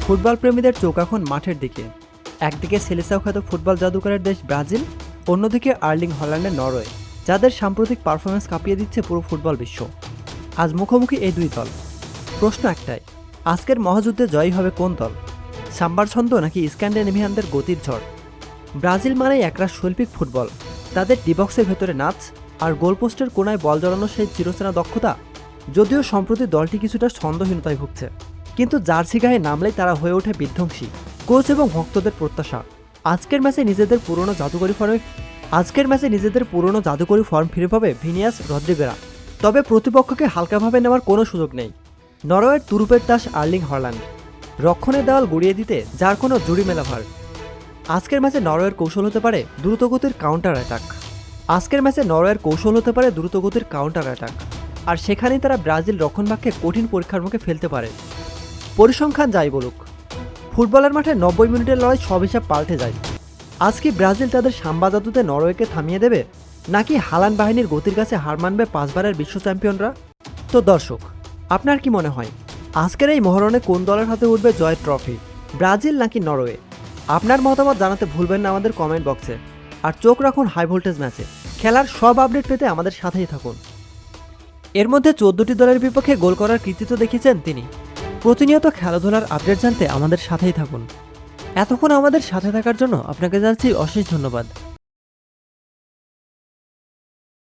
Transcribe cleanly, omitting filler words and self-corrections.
Football প্রেমীদের চোখ এখন মাঠের দিকে। একদিকে সেলেসাও খ্যাত ফুটবল জাদুকরের দেশ ব্রাজিল, অন্যদিকে আর্লিং হল্যান্ডের নরওয়ে, যাদের সাম্প্রতিক পারফরমেন্স কাঁপিয়ে দিচ্ছে পুরো ফুটবল বিশ্ব। আজ মুখোমুখি এই দুই দল। প্রশ্ন একটাই, আজকের মহাযুদ্ধে জয়ী হবে কোন দল? সাম্বার ছন্দ নাকি স্ক্যান্ডিনেভিয়ানদের গতির ঝড়? ব্রাজিল মানেই একরাশ শৈল্পিক ফুটবল, তাদের ডিবক্সের ভেতরে নাচ আর গোলপোস্টের কোনায় বল জড়ানোর সেই চিরচেনা দক্ষতা। যদিও সম্প্রতি দলটি কিছুটা ছন্দহীনতায় ভুগছে, কিন্তু জার্সি গায়ে নামলেই তারা হয়ে ওঠে বিধ্বংসী। কোচ এবং ভক্তদের প্রত্যাশা আজকের ম্যাচে নিজেদের পুরনো জাদুকরী ফর্ম ফিরে পাবে ভিনিয়াস রদ্রিগেরা। তবে প্রতিপক্ষকে হালকাভাবে নেওয়ার কোনো সুযোগ নেই। নরওয়ের তুরুপের দাস আর্লিং হল্যান্ড, রক্ষণের দেওয়াল গুড়িয়ে দিতে যার কোনো জুড়ি মেলা ভার। আজকের ম্যাচে নরওয়ের কৌশল হতে পারে দ্রুতগতির কাউন্টার অ্যাটাক। আর সেখানেই তারা ব্রাজিল রক্ষণভাগকে কঠিন পরীক্ষার মুখে ফেলতে পারে। পরিসংখ্যান যাই বলুক, ফুটবলের মাঠে 90 মিনিটের লড়াই সব হিসাব পাল্টে যায়। আজ কি ব্রাজিল তাদের সাম্বা জাদুতে নরওয়েকে থামিয়ে দেবে, নাকি হালান বাহিনীর গতির কাছে হার মানবে 5 বারের বিশ্ব চ্যাম্পিয়নরা? তো দর্শক, আপনার কি মনে হয় আজকের এই মহরণে কোন দলের হাতে উঠবে জয়ের ট্রফি, ব্রাজিল নাকি নরওয়ে? আপনার মতামত জানাতে ভুলবেন না আমাদের কমেন্ট বক্সে। আর চোখ রাখুন হাই ভোল্টেজ ম্যাচে। খেলার সব আপডেট পেতে আমাদের সাথেই থাকুন। এর মধ্যে 14টি দলের বিপক্ষে গোল করার কৃতিত্ব দেখিয়েছেন তিনি। প্রতিনিয়ত খেলাধুলার আপডেট জানতে আমাদের সাথেই থাকুন। এতক্ষণ আমাদের সাথে থাকার জন্য আপনাকে জানাচ্ছি অশেষ ধন্যবাদ।